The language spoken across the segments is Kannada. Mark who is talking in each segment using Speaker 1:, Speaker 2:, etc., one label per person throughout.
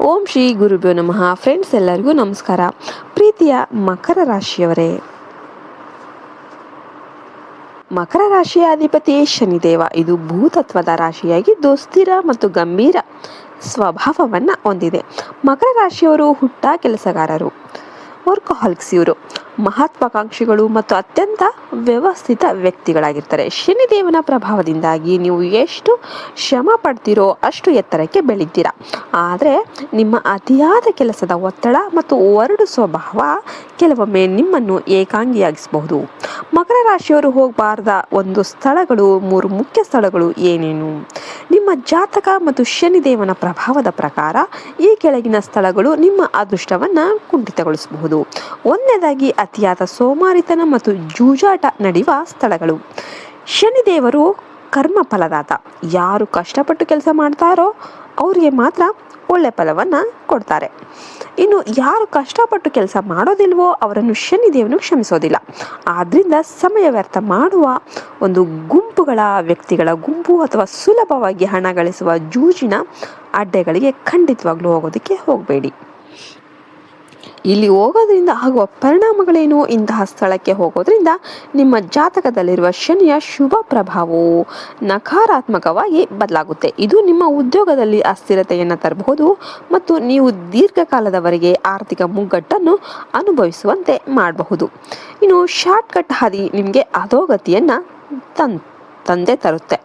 Speaker 1: ಓಂ ಶ್ರೀ ಗುರುಭ್ಯೋ ನಮಃ. ಫ್ರೆಂಡ್ಸ್, ಎಲ್ಲರಿಗೂ ನಮಸ್ಕಾರ. ಪ್ರೀತಿಯ ಮಕರ ರಾಶಿಯವರೇ, ಮಕರ ರಾಶಿಯ ಅಧಿಪತಿ ಶನಿದೇವ. ಇದು ಭೂತತ್ವದ ರಾಶಿಯಾಗಿದ್ದು ಸ್ಥಿರ ಮತ್ತು ಗಂಭೀರ ಸ್ವಭಾವವನ್ನ ಹೊಂದಿದೆ. ಮಕರ ರಾಶಿಯವರು ಹುಟ್ಟ ಕೆಲಸಗಾರರು, ವರ್ಕಹಾಲಿಕ್ಸ್. ಇವರು ಮಹತ್ವಾಕಾಂಕ್ಷಿಗಳು ಮತ್ತು ಅತ್ಯಂತ ವ್ಯವಸ್ಥಿತ ವ್ಯಕ್ತಿಗಳಾಗಿರ್ತಾರೆ. ಶನಿದೇವನ ಪ್ರಭಾವದಿಂದಾಗಿ ನೀವು ಎಷ್ಟು ಶ್ರಮ ಪಡ್ತೀರೋ ಅಷ್ಟು ಎತ್ತರಕ್ಕೆ ಬೆಳೀತೀರಾ. ಆದರೆ ನಿಮ್ಮ ಅತಿಯಾದ ಕೆಲಸದ ಒತ್ತಡ ಮತ್ತು ಒರಡು ಸ್ವಭಾವ ಕೆಲವೊಮ್ಮೆ ನಿಮ್ಮನ್ನು ಏಕಾಂಗಿಯಾಗಿಸಬಹುದು. ಮಕರ ರಾಶಿಯವರು ಹೋಗಬಾರದ ಒಂದು ಸ್ಥಳಗಳು, 3 ಮುಖ್ಯ ಸ್ಥಳಗಳು ಏನೇನು? ನಿಮ್ಮ ಜಾತಕ ಮತ್ತು ಶನಿದೇವನ ಪ್ರಭಾವದ ಪ್ರಕಾರ ಈ ಕೆಳಗಿನ ಸ್ಥಳಗಳು ನಿಮ್ಮ ಅದೃಷ್ಟವನ್ನ ಕುಂಠಿತಗೊಳಿಸಬಹುದು. ಒಂದನೇದಾಗಿ, ಅತಿಯಾದ ಸೋಮಾರಿತನ ಮತ್ತು ಜೂಜಾಟ ನಡೆಯುವ ಸ್ಥಳಗಳು. ಶನಿದೇವರು ಕರ್ಮ ಫಲದಾತ. ಯಾರು ಕಷ್ಟಪಟ್ಟು ಕೆಲಸ ಮಾಡ್ತಾರೋ ಅವರಿಗೆ ಮಾತ್ರ ಒಳ್ಳೆ ಫಲವನ್ನ ಕೊಡ್ತಾರೆ. ಇನ್ನು ಯಾರು ಕಷ್ಟಪಟ್ಟು ಕೆಲಸ ಮಾಡೋದಿಲ್ವೋ ಅವರನ್ನು ಶನಿದೇವನು ಕ್ಷಮಿಸೋದಿಲ್ಲ. ಆದ್ರಿಂದ ಸಮಯ ವ್ಯರ್ಥ ಮಾಡುವ ಒಂದು ಗುಂಪುಗಳ ವ್ಯಕ್ತಿಗಳ ಗುಂಪು ಅಥವಾ ಸುಲಭವಾಗಿ ಹಣ ಗಳಿಸುವ ಜೂಜಿನ ಅಡ್ಡೆಗಳಿಗೆ ಖಂಡಿತವಾಗ್ಲೂ ಹೋಗೋದಕ್ಕೆ ಹೋಗಬೇಡಿ. ಇಲ್ಲಿ ಹೋಗೋದ್ರಿಂದ ಆಗುವ ಪರಿಣಾಮಗಳೇನು? ಇಂತಹ ಸ್ಥಳಕ್ಕೆ ಹೋಗೋದ್ರಿಂದ ನಿಮ್ಮ ಜಾತಕದಲ್ಲಿರುವ ಶನಿಯ ಶುಭ ಪ್ರಭಾವವು ನಕಾರಾತ್ಮಕವಾಗಿ ಬದಲಾಗುತ್ತೆ. ಇದು ನಿಮ್ಮ ಉದ್ಯೋಗದಲ್ಲಿ ಅಸ್ಥಿರತೆಯನ್ನು ತರಬಹುದು ಮತ್ತು ನೀವು ದೀರ್ಘಕಾಲದವರೆಗೆ ಆರ್ಥಿಕ ಮುಗ್ಗಟ್ಟನ್ನು ಅನುಭವಿಸುವಂತೆ ಮಾಡಬಹುದು. ಇನ್ನು ಶಾರ್ಟ್ಕಟ್ ಹಾದಿ ನಿಮಗೆ ಅಧೋಗತಿಯನ್ನು ತಂದೆ ತರುತ್ತೆ.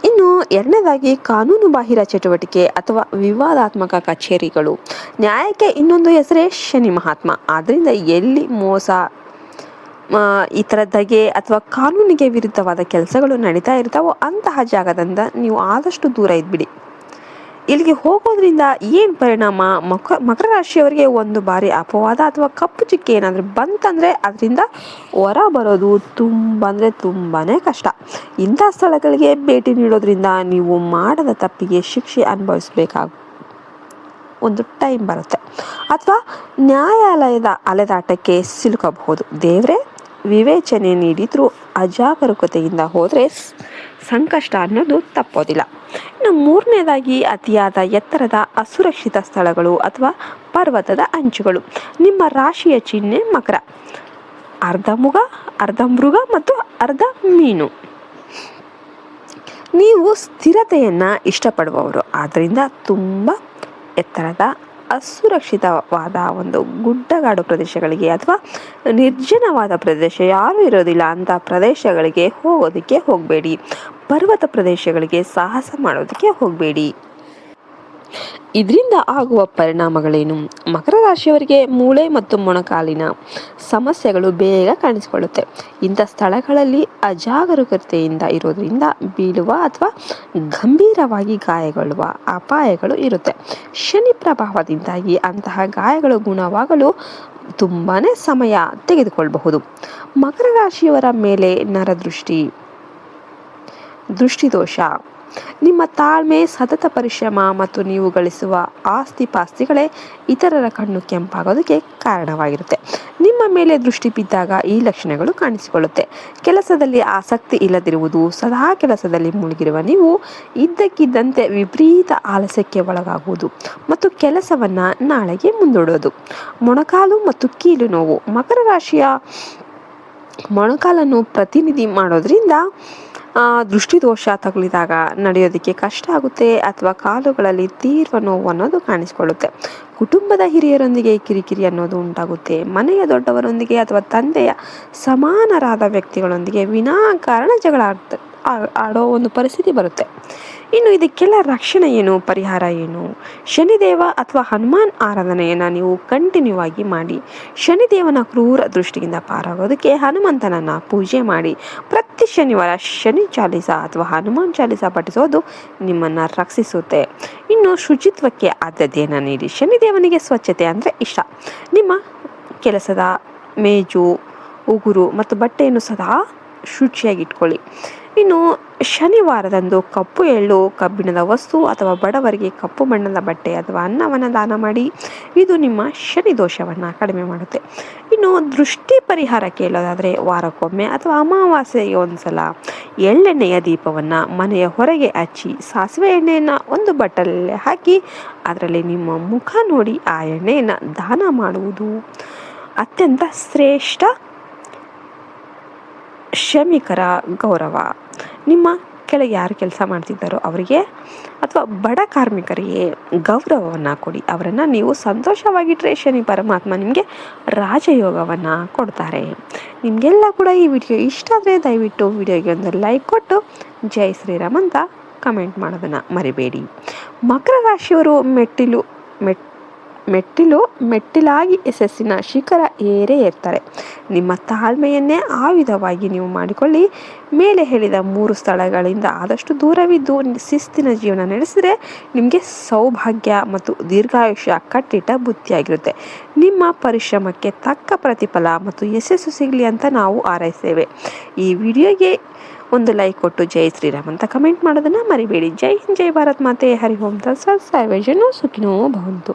Speaker 1: ಇನ್ನು ಎರಡನೇದಾಗಿ, ಕಾನೂನು ಬಾಹಿರ ಚಟುವಟಿಕೆ ಅಥವಾ ವಿವಾದಾತ್ಮಕ ಕಚೇರಿಗಳು. ನ್ಯಾಯಕ್ಕೆ ಇನ್ನೊಂದು ಹೆಸರೇ ಶನಿ ಮಹಾತ್ಮ. ಆದ್ರಿಂದ ಎಲ್ಲಿ ಮೋಸ, ಈ ಥರದ್ದಾಗೆ ಅಥವಾ ಕಾನೂನಿಗೆ ವಿರುದ್ಧವಾದ ಕೆಲಸಗಳು ನಡೀತಾ ಇರ್ತಾವೋ ಅಂತಹ ಜಾಗದಿಂದ ನೀವು ಆದಷ್ಟು ದೂರ ಇದ್ಬಿಡಿ. ಇಲ್ಲಿಗೆ ಹೋಗೋದ್ರಿಂದ ಏನು ಪರಿಣಾಮ? ಮಕರ ರಾಶಿಯವರಿಗೆ ಒಂದು ಬಾರಿ ಅಪವಾದ ಅಥವಾ ಕಪ್ಪು ಚಿಕ್ಕೆ ಏನಾದರೂ ಬಂತಂದರೆ ಅದರಿಂದ ಹೊರ ಬರೋದು ತುಂಬಾನೇ ಕಷ್ಟ. ಇಂಥ ಸ್ಥಳಗಳಿಗೆ ಭೇಟಿ ನೀಡೋದ್ರಿಂದ ನೀವು ಮಾಡದ ತಪ್ಪಿಗೆ ಶಿಕ್ಷೆ ಅನುಭವಿಸಬೇಕಾಗ ಒಂದು ಟೈಮ್ ಬರುತ್ತೆ, ಅಥವಾ ನ್ಯಾಯಾಲಯದ ಅಲೆದಾಟಕ್ಕೆ ಸಿಲುಕಬಹುದು. ದೇವರೇ ವಿವೇಚನೆ ನೀಡಿದ್ರೂ ಅಜಾಗರೂಕತೆಯಿಂದ ಹೋದರೆ ಸಂಕಷ್ಟ ಅನ್ನೋದು ತಪ್ಪೋದಿಲ್ಲ. ಇನ್ನು ಮೂರನೇದಾಗಿ, ಅತಿಯಾದ ಎತ್ತರದ ಅಸುರಕ್ಷಿತ ಸ್ಥಳಗಳು ಅಥವಾ ಪರ್ವತದ ಅಂಚುಗಳು. ನಿಮ್ಮ ರಾಶಿಯ ಚಿಹ್ನೆ ಮಕರ, ಅರ್ಧ ಮುಗ, ಅರ್ಧ ಮೃಗ ಮತ್ತು ಅರ್ಧ ಮೀನು. ನೀವು ಸ್ಥಿರತೆಯನ್ನ ಇಷ್ಟಪಡುವವರು. ಆದ್ದರಿಂದ ತುಂಬ ಎತ್ತರದ ಅಸುರಕ್ಷಿತವಾದ ಒಂದು ಗುಡ್ಡಗಾಡು ಪ್ರದೇಶಗಳಿಗೆ ಅಥವಾ ನಿರ್ಜನವಾದ ಪ್ರದೇಶ, ಯಾರೂ ಇರೋದಿಲ್ಲ ಅಂತ ಪ್ರದೇಶಗಳಿಗೆ ಹೋಗೋದಕ್ಕೆ ಹೋಗಬೇಡಿ. ಪರ್ವತ ಪ್ರದೇಶಗಳಿಗೆ ಸಾಹಸ ಮಾಡೋದಕ್ಕೆ ಹೋಗಬೇಡಿ. ಇದರಿಂದ ಆಗುವ ಪರಿಣಾಮಗಳೇನು? ಮಕರ ರಾಶಿಯವರಿಗೆ ಮೂಳೆ ಮತ್ತು ಮೊಣಕಾಲಿನ ಸಮಸ್ಯೆಗಳು ಬೇಗ ಕಾಣಿಸಿಕೊಳ್ಳುತ್ತೆ. ಇಂಥ ಸ್ಥಳಗಳಲ್ಲಿ ಅಜಾಗರೂಕತೆಯಿಂದ ಇರೋದ್ರಿಂದ ಬೀಳುವ ಅಥವಾ ಗಂಭೀರವಾಗಿ ಗಾಯಗೊಳ್ಳುವ ಅಪಾಯಗಳು ಇರುತ್ತೆ. ಶನಿ ಪ್ರಭಾವದಿಂದಾಗಿ ಅಂತಹ ಗಾಯಗಳು ಗುಣವಾಗಲು ತುಂಬಾನೇ ಸಮಯ ತೆಗೆದುಕೊಳ್ಳಬಹುದು. ಮಕರ ರಾಶಿಯವರ ಮೇಲೆ ನರದೃಷ್ಟಿ, ದೃಷ್ಟಿದೋಷ. ನಿಮ್ಮ ತಾಳ್ಮೆ, ಸತತ ಪರಿಶ್ರಮ ಮತ್ತು ನೀವು ಗಳಿಸುವ ಆಸ್ತಿ ಪಾಸ್ತಿಗಳೇ ಇತರರ ಕಣ್ಣು ಕೆಂಪಾಗೋದಕ್ಕೆ ಕಾರಣವಾಗಿರುತ್ತೆ. ನಿಮ್ಮ ಮೇಲೆ ದೃಷ್ಟಿ ಬಿದ್ದಾಗ ಈ ಲಕ್ಷಣಗಳು ಕಾಣಿಸಿಕೊಳ್ಳುತ್ತೆ. ಕೆಲಸದಲ್ಲಿ ಆಸಕ್ತಿ ಇಲ್ಲದಿರುವುದು. ಸದಾ ಕೆಲಸದಲ್ಲಿ ಮುಳುಗಿರುವ ನೀವು ಇದ್ದಕ್ಕಿದ್ದಂತೆ ವಿಪರೀತ ಆಲಸ್ಯಕ್ಕೆ ಒಳಗಾಗುವುದು ಮತ್ತು ಕೆಲಸವನ್ನ ನಾಳೆಗೆ ಮುಂದೂಡೋದು. ಮೊಣಕಾಲು ಮತ್ತು ಕೀಲು ನೋವು. ಮಕರ ರಾಶಿಯ ಮೊಣಕಾಲನ್ನು ಪ್ರತಿನಿಧಿ ಮಾಡೋದ್ರಿಂದ ದೃಷ್ಟಿದೋಷ ತಗುಲಿದಾಗ ನಡೆಯೋದಕ್ಕೆ ಕಷ್ಟ ಆಗುತ್ತೆ ಅಥವಾ ಕಾಲುಗಳಲ್ಲಿ ತೀವ್ರ ನೋವು ಅನ್ನೋದು ಕಾಣಿಸಿಕೊಳ್ಳುತ್ತೆ. ಕುಟುಂಬದ ಹಿರಿಯರೊಂದಿಗೆ ಕಿರಿಕಿರಿ ಅನ್ನೋದು ಉಂಟಾಗುತ್ತೆ. ಮನೆಯ ದೊಡ್ಡವರೊಂದಿಗೆ ಅಥವಾ ತಂದೆಯ ಸಮಾನರಾದ ವ್ಯಕ್ತಿಗಳೊಂದಿಗೆ ವಿನಾಕಾರಣ ಜಗಳ ಆಡೋ ಒಂದು ಪರಿಸ್ಥಿತಿ ಬರುತ್ತೆ. ಇನ್ನು ಇದಕ್ಕೆಲ್ಲ ರಕ್ಷಣೆ ಏನು? ಪರಿಹಾರ ಏನು? ಶನಿದೇವ ಅಥವಾ ಹನುಮಾನ್ ಆರಾಧನೆಯನ್ನು ನೀವು ಕಂಟಿನ್ಯೂ ಆಗಿ ಮಾಡಿ. ಶನಿದೇವನ ಕ್ರೂರ ದೃಷ್ಟಿಯಿಂದ ಪಾರಾಗೋದಕ್ಕೆ ಹನುಮಂತನನ್ನ ಪೂಜೆ ಮಾಡಿ. ಪ್ರತಿ ಶನಿವಾರ ಶನಿ ಚಾಲಿಸ ಅಥವಾ ಹನುಮಾನ್ ಚಾಲಿಸ ಪಠಿಸೋದು ನಿಮ್ಮನ್ನು ರಕ್ಷಿಸುತ್ತೆ. ಇನ್ನು ಶುಚಿತ್ವಕ್ಕೆ ಆದ್ಯತೆಯನ್ನು ನೀಡಿ. ಶನಿದೇವನಿಗೆ ಸ್ವಚ್ಛತೆ ಅಂದರೆ ಇಷ್ಟ. ನಿಮ್ಮ ಕೆಲಸದ ಮೇಜು, ಉಗುರು ಮತ್ತು ಬಟ್ಟೆಯನ್ನು ಸದಾ ಶುಚಿಯಾಗಿ ಇಟ್ಕೊಳ್ಳಿ. ಇನ್ನು ಶನಿವಾರದಂದು ಕಪ್ಪು ಎಳ್ಳು, ಕಬ್ಬಿಣದ ವಸ್ತು ಅಥವಾ ಬಡವರಿಗೆ ಕಪ್ಪು ಬಣ್ಣದ ಬಟ್ಟೆ ಅಥವಾ ಅನ್ನವನ್ನು ದಾನ ಮಾಡಿ. ಇದು ನಿಮ್ಮ ಶನಿ ದೋಷವನ್ನು ಕಡಿಮೆ ಮಾಡುತ್ತೆ. ಇನ್ನು ದೃಷ್ಟಿ ಪರಿಹಾರ ಕೇಳೋದಾದರೆ ವಾರಕ್ಕೊಮ್ಮೆ ಅಥವಾ ಅಮಾವಾಸ್ಯೆಗೆ ಒಂದ್ಸಲ ಎಳ್ಳೆಣ್ಣೆಯ ದೀಪವನ್ನು ಮನೆಯ ಹೊರಗೆ ಹಚ್ಚಿ ಸಾಸಿವೆ ಎಣ್ಣೆಯನ್ನು ಒಂದು ಬಟ್ಟಲಲ್ಲಿ ಹಾಕಿ ಅದರಲ್ಲಿ ನಿಮ್ಮ ಮುಖ ನೋಡಿ ಆ ಎಣ್ಣೆಯನ್ನು ದಾನ ಮಾಡುವುದು ಅತ್ಯಂತ ಶ್ರೇಷ್ಠ ಶ್ರಮಿಕರ ಗೌರವ. ನಿಮ್ಮ ಕೆಳಗೆ ಯಾರು ಕೆಲಸ ಮಾಡ್ತಿದ್ದಾರೋ ಅವರಿಗೆ ಅಥವಾ ಬಡ ಕಾರ್ಮಿಕರಿಗೆ ಗೌರವವನ್ನು ಕೊಡಿ. ಅವರನ್ನು ನೀವು ಸಂತೋಷವಾಗಿಟ್ಟರೆ ಶನಿ ಪರಮಾತ್ಮ ನಿಮಗೆ ರಾಜಯೋಗವನ್ನು ಕೊಡ್ತಾರೆ. ನಿಮಗೆಲ್ಲ ಕೂಡ ಈ ವಿಡಿಯೋ ಇಷ್ಟ ಆದರೆ ದಯವಿಟ್ಟು ವಿಡಿಯೋಗೆ ಒಂದು ಲೈಕ್ ಕೊಟ್ಟು ಜೈ ಶ್ರೀರಾಮ್ ಅಂತ ಕಮೆಂಟ್ ಮಾಡೋದನ್ನು ಮರಿಬೇಡಿ. ಮಕರ ರಾಶಿಯವರು ಮೆಟ್ಟಿಲಾಗಿ ಯಶಸ್ಸಿನ ಶಿಖರ ಏರೇ ಇರ್ತಾರೆ. ನಿಮ್ಮ ತಾಳ್ಮೆಯನ್ನೇ ಆಯುಧವಾಗಿ ನೀವು ಮಾಡಿಕೊಳ್ಳಿ. ಮೇಲೆ ಹೇಳಿದ 3 ಸ್ಥಳಗಳಿಂದ ಆದಷ್ಟು ದೂರವಿದ್ದು ಶಿಸ್ತಿನ ಜೀವನ ನಡೆಸಿದರೆ ನಿಮಗೆ ಸೌಭಾಗ್ಯ ಮತ್ತು ದೀರ್ಘಾಯುಷ್ಯ ಕಟ್ಟಿಟ್ಟ ಬುತ್ತಿಯಾಗಿರುತ್ತೆ. ನಿಮ್ಮ ಪರಿಶ್ರಮಕ್ಕೆ ತಕ್ಕ ಪ್ರತಿಫಲ ಮತ್ತು ಯಶಸ್ಸು ಸಿಗಲಿ ಅಂತ ನಾವು ಹಾರೈಸ್ತೇವೆ. ಈ ವಿಡಿಯೋಗೆ ಒಂದು ಲೈಕ್ ಕೊಟ್ಟು ಜೈ ಶ್ರೀರಾಮ್ ಅಂತ ಕಮೆಂಟ್ ಮಾಡೋದನ್ನು ಮರಿಬೇಡಿ. ಜೈ ಹಿಂದ್, ಜೈ ಭಾರತ್ ಮಾತೆ, ಹರಿ ಓಂ ತತ್ಸತ್, ಸರ್ವೇ ಜನೋ ಸುಖಿನೋ ಭವಂತು.